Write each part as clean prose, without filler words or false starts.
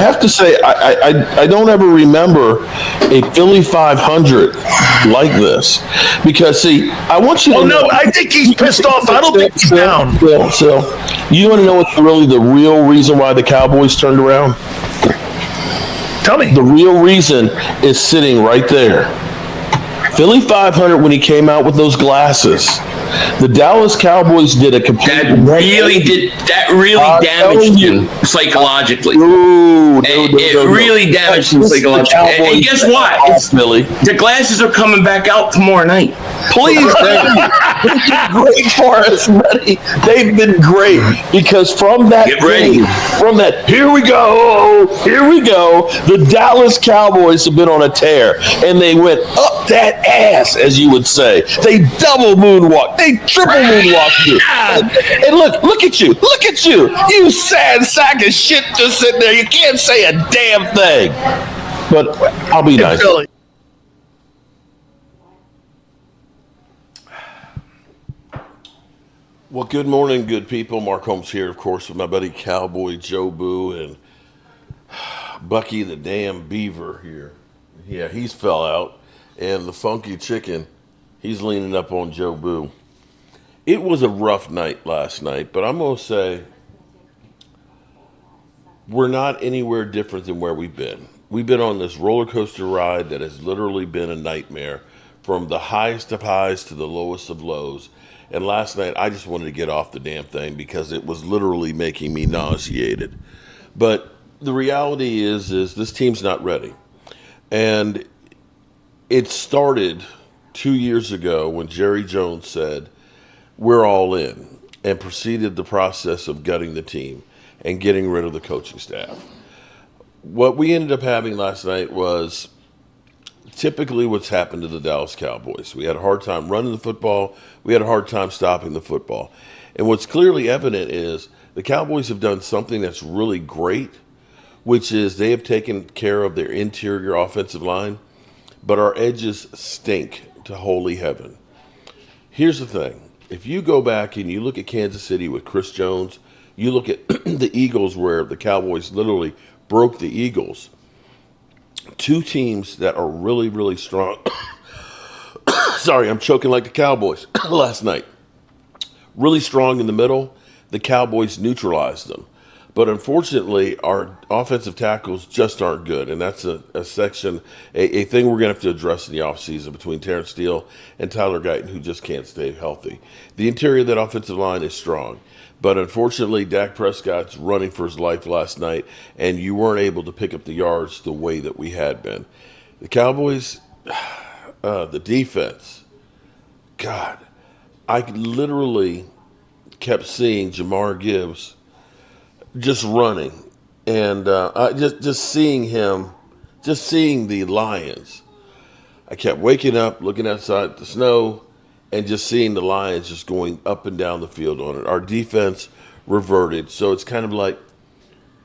I have to say, I don't ever remember a Philly 500 like this because see, I want you to Oh know. no, I think he's pissed off. I don't think he's down. So, you want to know what's really the real reason why the Cowboys turned around? Tell me. The real reason is sitting right there. Philly 500 when he came out with those glasses. The Dallas Cowboys did a complete. That really damaged him psychologically. It really damaged him psychologically. And guess what? The glasses are coming back out tomorrow night. Please, they've been great for us, buddy. They've been great because from that here we go, the Dallas Cowboys have been on a tear, and they went up that ass, as you would say. They double moonwalk, they triple moonwalk you. And look at you, you sad sack of shit just sitting there. You can't say a damn thing. But I'll be nice. Well, good morning, good people. Mark Holmes here, of course, with my buddy Cowboy Joe Boo and Bucky the damn Beaver here. Yeah, he's fell out. And the Funky Chicken, he's leaning up on Joe Boo. It was a rough night last night, but I'm going to say we're not anywhere different than where we've been. We've been on this roller coaster ride that has literally been a nightmare from the highest of highs to the lowest of lows. And last night, I just wanted to get off the damn thing because it was literally making me nauseated. But the reality is this team's not ready. And it started 2 years ago when Jerry Jones said, we're all in, and proceeded the process of gutting the team and getting rid of the coaching staff. What we ended up having last night was typically what's happened to the Dallas Cowboys. We had a hard time running the football. We had a hard time stopping the football. And what's clearly evident is the Cowboys have done something that's really great, which is they have taken care of their interior offensive line, but our edges stink to holy heaven. Here's the thing. If you go back and you look at Kansas City with Chris Jones, you look at the Eagles where the Cowboys literally broke the Eagles. Two teams that are really, really strong. Sorry, I'm choking like the Cowboys last night. Really strong in the middle. The Cowboys neutralized them. But unfortunately, our offensive tackles just aren't good. And that's a thing we're going to have to address in the offseason between Terrence Steele and Tyler Guyton, who just can't stay healthy. The interior of that offensive line is strong. But unfortunately, Dak Prescott's running for his life last night, and you weren't able to pick up the yards the way that we had been. The Cowboys, the defense, God, I literally kept seeing Jamar Gibbs just running, and just seeing him, just seeing the Lions. I kept waking up, looking outside the snow, and just seeing the Lions just going up and down the field on it. Our defense reverted. So it's kind of like,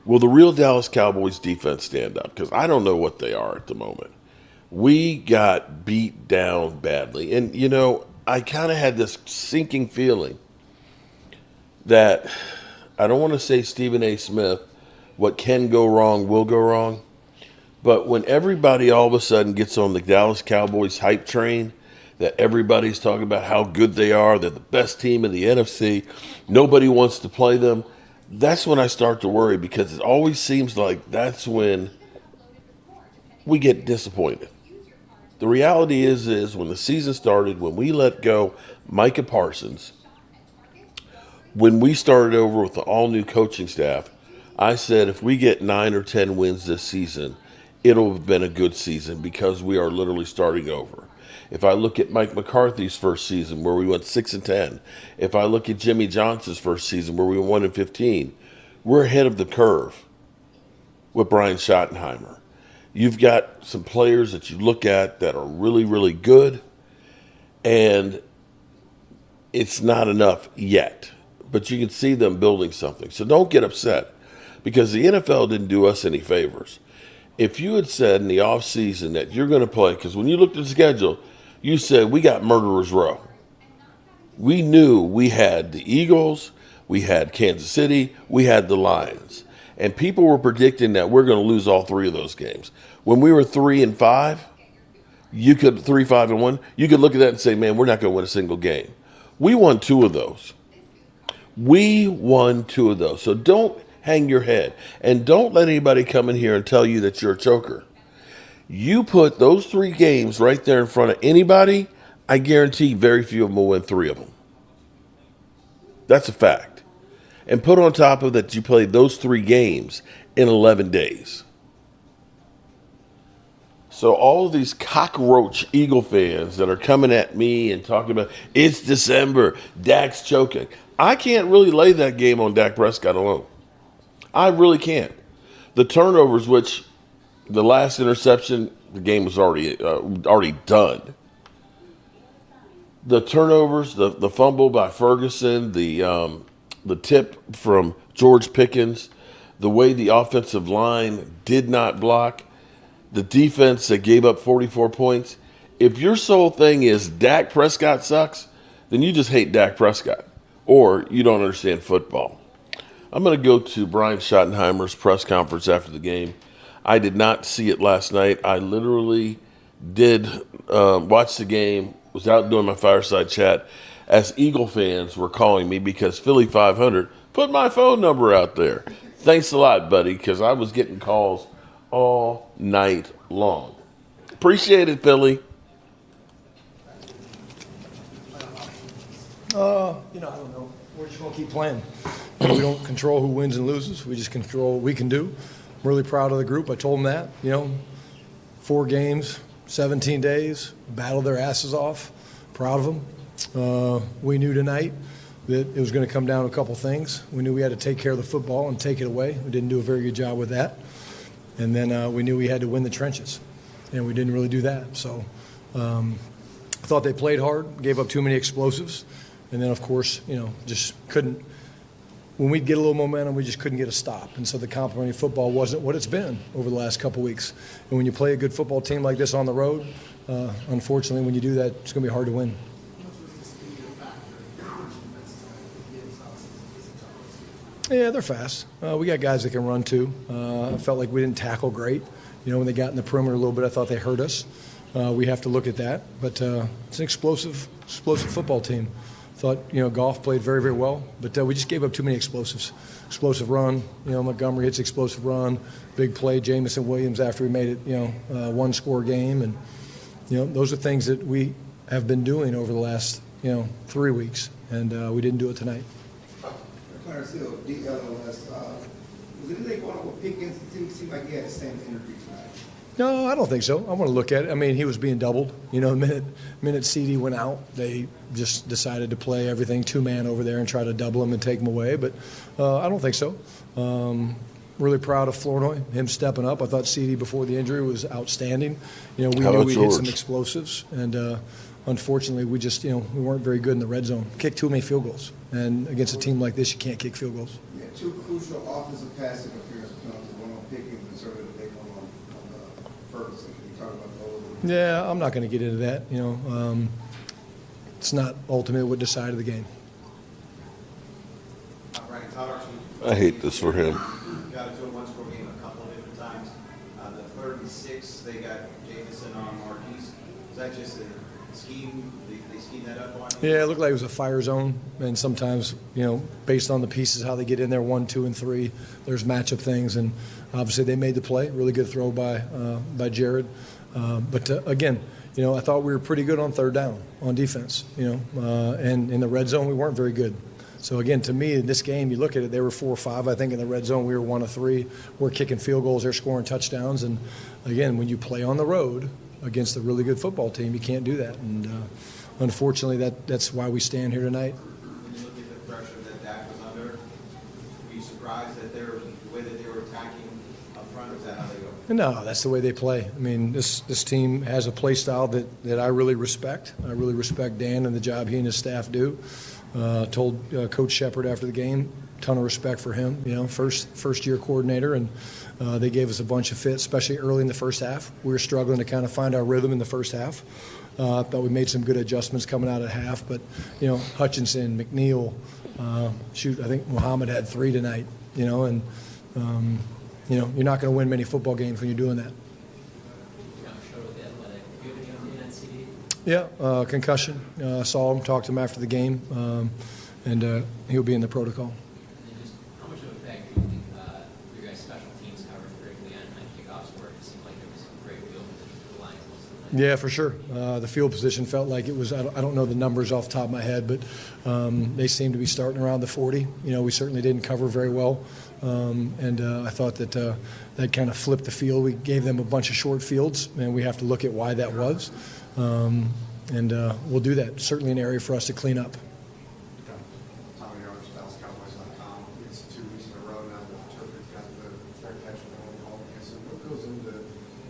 will the real Dallas Cowboys defense stand up? Because I don't know what they are at the moment. We got beat down badly. And, you know, I kind of had this sinking feeling that, I don't want to say Stephen A. Smith, what can go wrong will go wrong. But when everybody all of a sudden gets on the Dallas Cowboys hype train, that everybody's talking about how good they are, they're the best team in the NFC, nobody wants to play them, that's when I start to worry, because it always seems like that's when we get disappointed. The reality is when the season started, when we let go Micah Parsons, when we started over with the all-new coaching staff, I said if we get 9 or 10 wins this season, it'll have been a good season because we are literally starting over. If I look at Mike McCarthy's first season where we went 6-10, if I look at Jimmy Johnson's first season where we went 1-15, we're ahead of the curve with Brian Schottenheimer. You've got some players that you look at that are really, really good, and it's not enough yet. But you can see them building something. So don't get upset, because the NFL didn't do us any favors. If you had said in the offseason that you're going to play, because when you looked at the schedule, you said we got Murderers Row. We knew we had the Eagles, we had Kansas City, we had the Lions. And people were predicting that we're going to lose all 3 of those games. When we were 3-5, you could 3-5-1. You could look at that and say, "Man, we're not going to win a single game." We won 2 of those. So don't hang your head, and don't let anybody come in here and tell you that you're a choker. You put those 3 games right there in front of anybody, I guarantee very few of them will win 3 of them. That's a fact. And put on top of that, you played those 3 games in 11 days. So all of these cockroach Eagle fans that are coming at me and talking about, it's December, Dak's choking. I can't really lay that game on Dak Prescott alone. I really can't. The turnovers, which the last interception, the game was already done. The turnovers, the fumble by Ferguson, the tip from George Pickens, the way the offensive line did not block, the defense that gave up 44 points. If your sole thing is Dak Prescott sucks, then you just hate Dak Prescott, or you don't understand football. I'm going to go to Brian Schottenheimer's press conference after the game. I did not see it last night. I literally did watch the game, was out doing my fireside chat as Eagle fans were calling me because Philly 500 put my phone number out there. Thanks a lot, buddy, because I was getting calls all night long. Appreciate it, Philly. I don't know. We're just going to keep playing. We don't control who wins and loses. We just control what we can do. I'm really proud of the group. I told them that, 4 games, 17 days, battled their asses off. Proud of them. We knew tonight that it was going to come down to a couple things. We knew we had to take care of the football and take it away. We didn't do a very good job with that. And then we knew we had to win the trenches, and we didn't really do that. So I thought they played hard, gave up too many explosives, and then, of course, just couldn't. When we'd get a little momentum, we just couldn't get a stop. And so the complementary football wasn't what it's been over the last couple weeks. And when you play a good football team like this on the road, unfortunately, when you do that, it's going to be hard to win. Yeah, they're fast. We got guys that can run too. I felt like we didn't tackle great. When they got in the perimeter a little bit, I thought they hurt us. We have to look at that. But it's an explosive football team. Thought, Goff played very, very well, but we just gave up too many explosives. Explosive run, Montgomery hits explosive run, big play, Jamison Williams after we made it, one-score game. And, those are things that we have been doing over the last, 3 weeks, and we didn't do it tonight. Clarence Hill, DLOS. Was anything going on with Pickens? It seemed like he had the same interview tonight. No, I don't think so. I want to look at it. I mean, he was being doubled. The minute CD went out, they just decided to play everything 2-man over there and try to double him and take him away. But I don't think so. Really proud of Flournoy, him stepping up. I thought CD before the injury was outstanding. We knew we hit some explosives, and unfortunately, we just we weren't very good in the red zone. Kicked too many field goals, and against a team like this, you can't kick field goals. Yeah, 2 crucial offensive pass interference penalties, one on Pickens and sort of the big one on Ferguson. Can you talk about those? Yeah, I'm not going to get into that. It's not ultimately what decided the game. I hate this for him. Got into a one-score game a couple of different times. The 3rd and 6, they got Jamison on Marquise. Is that just a scheme? They schemed that up on you? Yeah, it looked like it was a fire zone, and sometimes, based on the pieces, how they get in there, 1, 2, and 3, there's matchup things, and obviously they made the play. Really good throw by Jared. But again, I thought we were pretty good on 3rd down on defense, and in the red zone we weren't very good. So again, to me, in this game, you look at it, they were 4 or 5. I think in the red zone we were 1 of 3. We're kicking field goals, they're scoring touchdowns, and again, when you play on the road against a really good football team, you can't do that. And unfortunately, that's why we stand here tonight. When you look at the pressure that Dak was under, were you surprised that the way that they were attacking up front, or is that how they go? No, that's the way they play. I mean, this team has a play style that I really respect. I really respect Dan and the job he and his staff do. Told Coach Shepard after the game, ton of respect for him. First year coordinator, and they gave us a bunch of fits, especially early in the first half. We were struggling to kind of find our rhythm in the first half. Thought we made some good adjustments coming out of half, but Hutchinson, McNeil, I think Muhammad had 3 tonight. And You're not going to win many football games when you're doing that. Yeah, concussion. Saw him, talked to him after the game, and he'll be in the protocol. How much of a factor do you think your guys' special teams covered critically on kickoffs where it seemed like there was a great field position for the Lions most of the night? Yeah, for sure. The field position felt like it was, I don't know the numbers off the top of my head, but they seemed to be starting around the 40. We certainly didn't cover very well. And I thought that that kind of flipped the field. We gave them a bunch of short fields, and we have to look at why that was. And we'll do that. Certainly an area for us to clean up. Tommy Yards, Cowboys.com. It's 2 weeks in a row now that Turpin's got the fair catch and only call against him. What goes into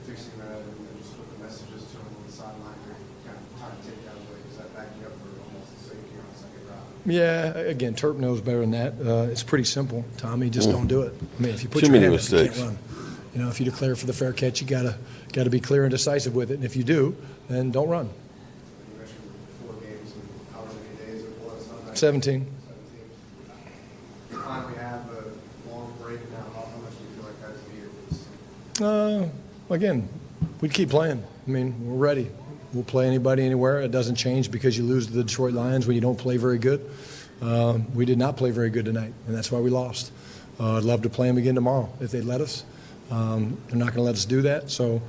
fixing that and just with the messages to him on the sideline to kind of try to take that away? Is that backing up for almost the safety on the second drive? Yeah, again, Turp knows better than that. It's pretty simple, Tommy. Just don't do it. I mean, if you put Too your many hand up, you mistakes. can't run. If you declare for the fair catch, you gotta be clear and decisive with it. And if you do, then don't run. You mentioned 4 games and however many days it was. 17. You finally have a long break now. How much do you feel like that's needed? Again, we'd keep playing. I mean, we're ready. We'll play anybody, anywhere. It doesn't change because you lose to the Detroit Lions when you don't play very good. We did not play very good tonight, and that's why we lost. I'd love to play them again tomorrow if they'd let us. They're not going to let us do that. So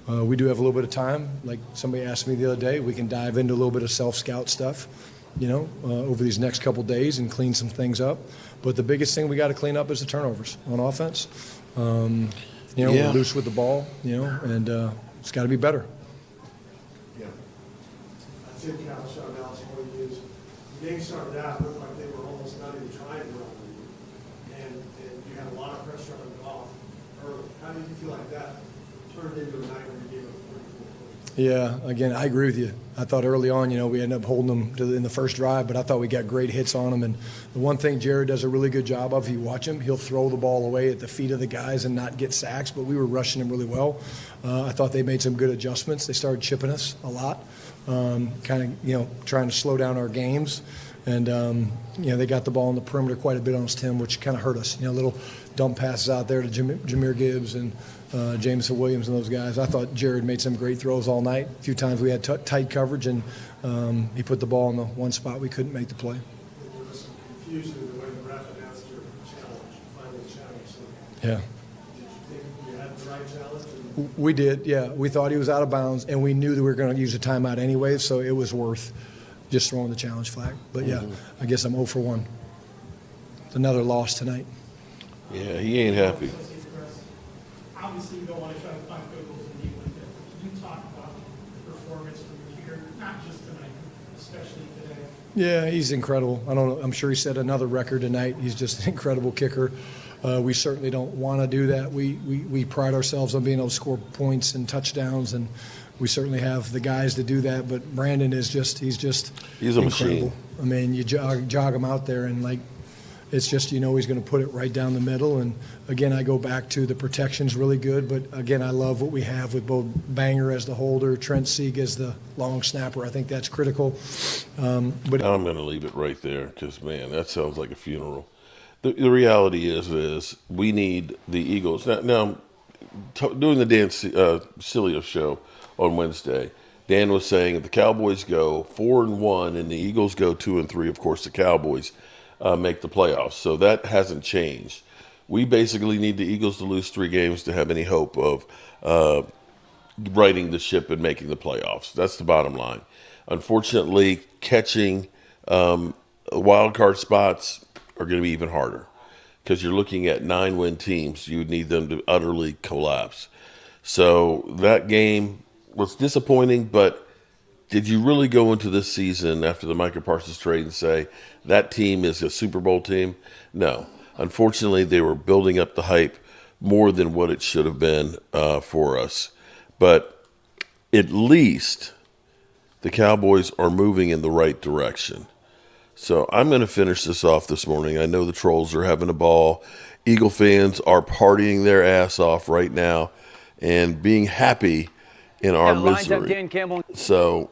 we do have a little bit of time. Like somebody asked me the other day, we can dive into a little bit of self-scout stuff, over these next couple days and clean some things up. But the biggest thing we got to clean up is the turnovers on offense. We're loose with the ball, and it's got to be better. Yeah. I think Cal shot Alex for you. The game started out, looked like they were almost not even trying to run on you. And you had a lot of pressure on them off early. How did you feel like that turned into a night where you gave up 44 points? Yeah, again, I agree with you. I thought early on, we ended up holding them in the first drive, but I thought we got great hits on them. And the one thing Jared does a really good job of, if you watch him, he'll throw the ball away at the feet of the guys and not get sacks, but we were rushing him really well. I thought they made some good adjustments. They started chipping us a lot, trying to slow down our games. And, they got the ball on the perimeter quite a bit on us, Tim, which kind of hurt us. Little dump passes out there to Jameer Gibbs and Jameson Williams and those guys. I thought Jared made some great throws all night. A few times we had tight coverage, and he put the ball in the one spot we couldn't make the play. There was some confusion in the way the ref announced your challenge, final challenge. Yeah. Did you think you had the right challenge? We did, yeah. We thought he was out of bounds, and we knew that we were going to use a timeout anyway, so it was worth just throwing the challenge flag. But, yeah, I guess I'm 0 for 1. It's another loss tonight. Yeah, he ain't happy. Obviously, you don't want to try to find field goals in the like that. Can you talk about the performance from your kicker, not just tonight, especially today? Yeah, he's incredible. I don't know. I'm sure he set another record tonight. He's just an incredible kicker. We certainly don't want to do that. We pride ourselves on being able to score points and touchdowns, and we certainly have the guys to do that. But Brandon is he's a incredible. machine. I mean, you jog him out there, and it's just he's going to put it right down the middle. And again, I go back to the protection's really good, but again, I love what we have with both Banger as the holder, Trent Sieg as the long snapper. I think that's critical. But I'm going to leave it right there because, man, that sounds like a funeral. The reality is we need the Eagles. Now doing the Dan Cilio show on Wednesday, Dan was saying if the Cowboys go 4-1 and the Eagles go 2-3, of course the Cowboys make the playoffs. So that hasn't changed. We basically need the Eagles to lose 3 games to have any hope of righting the ship and making the playoffs. That's the bottom line. Unfortunately, catching wild card spots are going to be even harder because you're looking at 9-win teams. You would need them to utterly collapse. So that game was disappointing, but did you really go into this season after the Micah Parsons trade and say that team is a Super Bowl team? No. Unfortunately, they were building up the hype more than what it should have been for us. But at least the Cowboys are moving in the right direction. So I'm going to finish this off this morning. I know the trolls are having a ball. Eagle fans are partying their ass off right now and being happy in our misery. So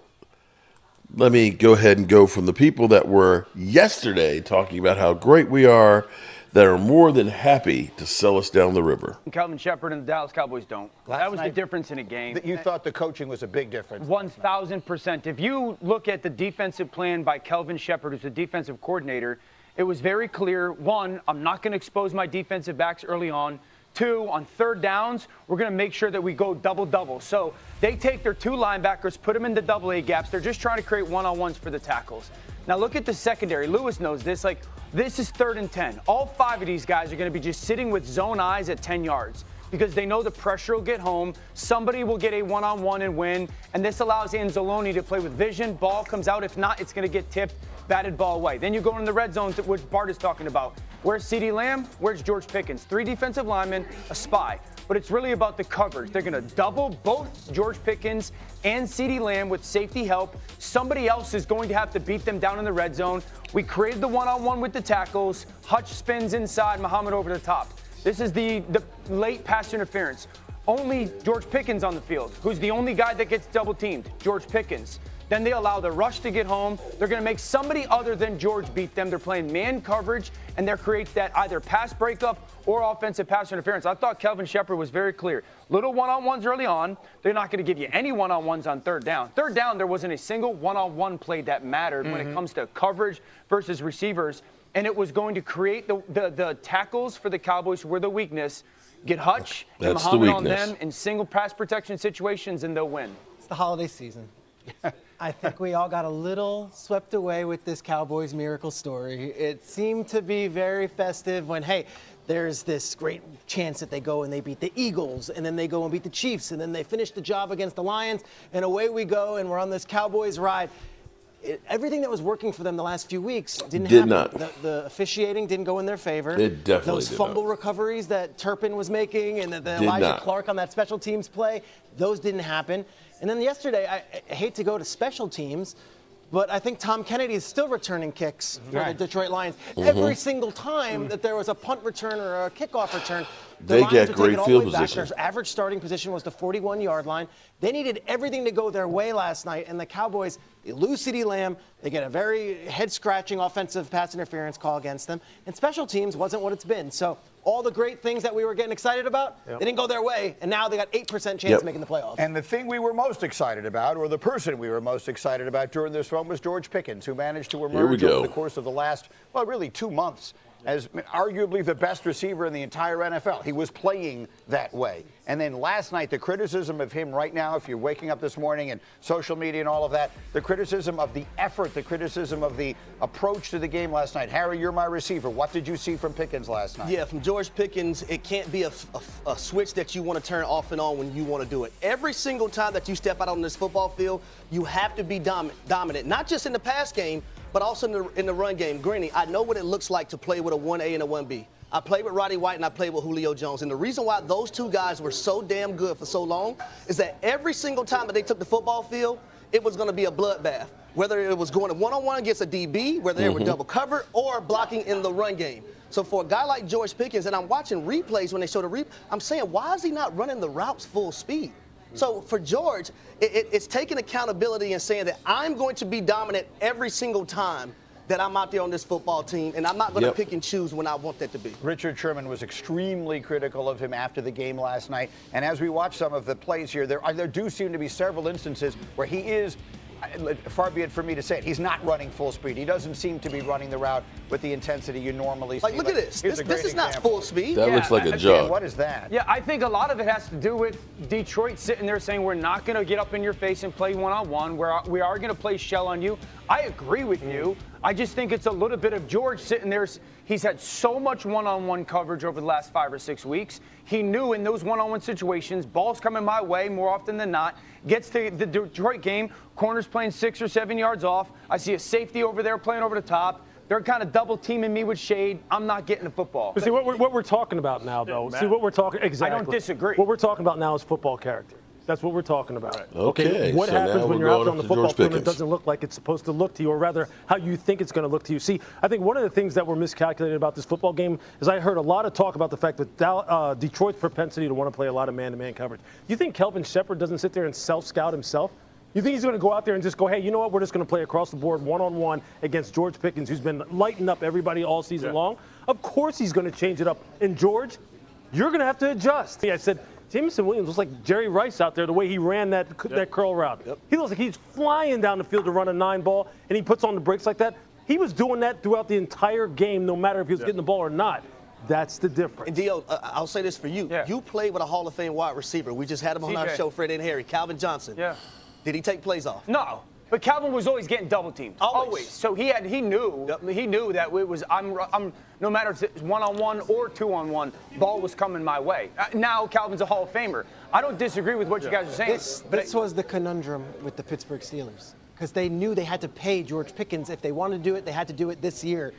let me go ahead and go from the people that were yesterday talking about how great we are, that are more than happy to sell us down the river. Calvin Shepard and the Dallas Cowboys don't. That was the difference in a game. You thought the coaching was a big difference. 1,000%. If you look at the defensive plan by Calvin Shepard, who's the defensive coordinator, it was very clear. One, I'm not going to expose my defensive backs early on. Two, on third downs, we're going to make sure that we go double-double. So they take their two linebackers, put them in the double-A gaps. They're just trying to create one-on-ones for the tackles. Now look at the secondary. Lewis knows this. Like, this is 3rd and 10. All 5 of these guys are going to be just sitting with zone eyes at 10 yards because they know the pressure will get home. Somebody will get a one-on-one and win. And this allows Anzalone to play with vision. Ball comes out. If not, it's going to get tipped, batted ball away. Then you go in the red zone, which Bart is talking about. Where's CeeDee Lamb? Where's George Pickens? 3 defensive linemen, a spy. But it's really about the coverage. They're going to double both George Pickens and CeeDee Lamb with safety help. Somebody else is going to have to beat them down in the red zone. We created the one-on-one with the tackles. Hutch spins inside, Muhammad over the top. This is the late pass interference. Only George Pickens on the field. Who's the only guy that gets double-teamed? George Pickens. Then they allow the rush to get home. They're going to make somebody other than George beat them. They're playing man coverage, and they're creates that either pass breakup or offensive pass interference. I thought Calvin Shepard was very clear. Little one-on-ones early on. They're not going to give you any one-on-ones on third down. Third down, there wasn't a single one-on-one play that mattered when it comes to coverage versus receivers, and it was going to create the tackles for the Cowboys were the weakness. Get Hutch and Muhammad on them in single pass protection situations, and they'll win. It's the holiday season. I think we all got a little swept away with this Cowboys miracle story. It seemed to be very festive when, hey, there's this great chance that they go and they beat the Eagles, and then they go and beat the Chiefs, and then they finish the job against the Lions, and away we go, and we're on this Cowboys ride. Everything that was working for them the last few weeks didn't happen. The officiating didn't go in their favor. It definitely Those fumble recoveries that Turpin was making and the Elijah Clark on that special teams play, those didn't happen. And then yesterday, I hate to go to special teams, but I think Tom Kennedy is still returning kicks for the Detroit Lions. Every single time that there was a punt return or a kickoff return, the Lions get great field position. Their average starting position was the 41-yard line. They needed everything to go their way last night, and the Cowboys, they lose CeeDee Lamb. They get a very head-scratching offensive pass interference call against them, and special teams wasn't what it's been. So all the great things that we were getting excited about, they didn't go their way, and now they got 8% chance of making the playoffs. And the thing we were most excited about, or the person we were most excited about during this run, was George Pickens, who managed to emerge over the course of the last, well, really 2 months as arguably the best receiver in the entire NFL. He was playing that way. And then last night, the criticism of him right now, if you're waking up this morning and social media and all of that, the criticism of the effort, the criticism of the approach to the game last night. Harry, you're my receiver. What did you see from Pickens last night? Yeah, from George Pickens, it can't be a switch that you want to turn off and on when you want to do it. Every single time that you step out on this football field, you have to be dominant, not just in the pass game, but also in the run game. Greeny, I know what it looks like to play with a 1A and a 1B. I played with Roddy White and I played with Julio Jones. And the reason why those two guys were so damn good for so long is that every single time that they took the football field, it was going to be a bloodbath. Whether it was going to one-on-one against a DB, whether they were double covered, or blocking in the run game. So for a guy like George Pickens, and I'm watching replays when they show the replay, I'm saying, why is he not running the routes full speed? So for George, it's taking accountability and saying that I'm going to be dominant every single time that I'm out there on this football team, and I'm not going to pick and choose when I want that to be. Richard Sherman was extremely critical of him after the game last night. And as we watch some of the plays here, there do seem to be several instances where he is, far be it for me to say it, he's not running full speed. He doesn't seem to be running the route with the intensity you normally see. Like, look at this. This is not full speed. That looks like a jog. What is that? Yeah, I think a lot of it has to do with Detroit sitting there saying we're not going to get up in your face and play one-on-one. We are going to play shell on you. I agree with you. I just think it's a little bit of George sitting there. He's had so much one-on-one coverage over the last 5 or 6 weeks. He knew in those one-on-one situations, balls coming my way more often than not. Gets to the Detroit game, corners playing 6 or 7 yards off. I see a safety over there playing over the top. They're kind of double teaming me with shade. I'm not getting the football. But see, what we're talking about now, though. See, what we're talking exactly. I don't disagree. What we're talking about now is football character. That's what we're talking about. Right. Okay. What so happens when you're out on the football field and it Pickens. doesn't look like it's supposed to look to you, or rather, how you think it's going to look to you? See, I think one of the things that were miscalculated about this football game is I heard a lot of talk about the fact that Detroit's propensity to want to play a lot of man-to-man coverage. Do you think Kelvin Shepard doesn't sit there and self-scout himself? You think he's going to go out there and just go, hey, you know what? We're just going to play across the board one-on-one against George Pickens, who's been lighting up everybody all season long? Of course he's going to change it up. And George, you're going to have to adjust. I said, Jameson Williams looks like Jerry Rice out there, the way he ran that curl route. He looks like he's flying down the field to run a 9-ball, and he puts on the brakes like that. He was doing that throughout the entire game, no matter if he was getting the ball or not. That's the difference. And Dio, I'll say this for you. Yeah. You played with a Hall of Fame wide receiver. We just had him on our show, Fred and Harry, Calvin Johnson. Yeah. Did he take plays off? No. But Calvin was always getting double teamed. Always. So he knew that it was I'm no matter if it's 1-on-1 or 2-on-1, ball was coming my way. Now Calvin's a Hall of Famer. I don't disagree with what you guys are saying. This was the conundrum with the Pittsburgh Steelers, because they knew they had to pay George Pickens. If they wanted to do it, they had to do it this year.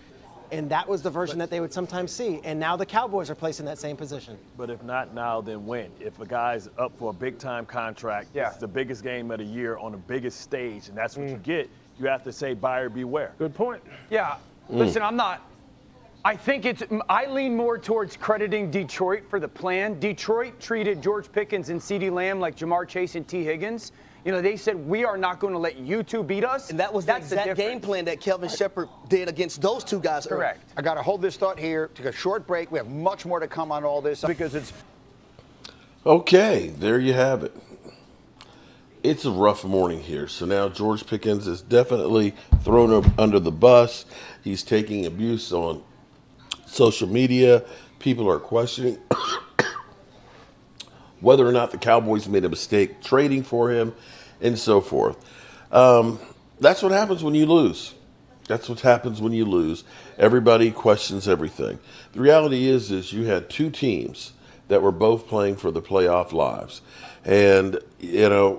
And that was the version that they would sometimes see. And now the Cowboys are placed in that same position. But if not now, then when? If a guy's up for a big-time contract, it's the biggest game of the year on the biggest stage, and that's what you get, you have to say buyer beware. Good point. Yeah. Listen, I lean more towards crediting Detroit for the plan. Detroit treated George Pickens and CeeDee Lamb like Jamar Chase and T. Higgins. You know, they said, we are not going to let you two beat us. And that was the exact game plan that Kelvin Shepard did against those two guys. Correct. I got to hold this thought here, take a short break. We have much more to come on all this because it's... Okay, there you have it. It's a rough morning here. So now George Pickens is definitely thrown up under the bus. He's taking abuse on social media. People are questioning whether or not the Cowboys made a mistake trading for him and so forth. That's what happens when you lose. That's what happens when you lose. Everybody questions everything. The reality is you had two teams that were both playing for the playoff lives. And,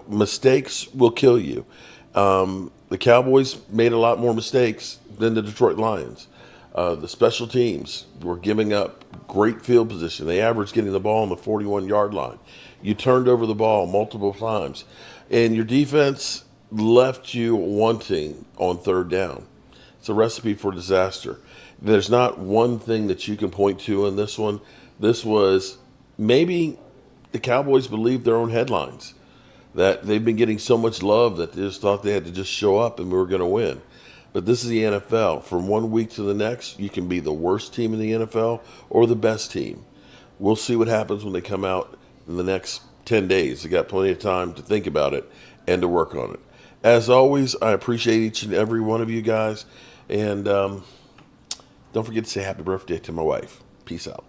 mistakes will kill you. The Cowboys made a lot more mistakes than the Detroit Lions. The special teams were giving up great field position. They averaged getting the ball on the 41-yard line. You turned over the ball multiple times. And your defense left you wanting on third down. It's a recipe for disaster. There's not one thing that you can point to in this one. This was maybe the Cowboys believed their own headlines, that they've been getting so much love that they just thought they had to just show up and we were going to win. But this is the NFL. From 1 week to the next, you can be the worst team in the NFL or the best team. We'll see what happens when they come out in the next 10 days. They got plenty of time to think about it and to work on it. As always, I appreciate each and every one of you guys. And don't forget to say happy birthday to my wife. Peace out.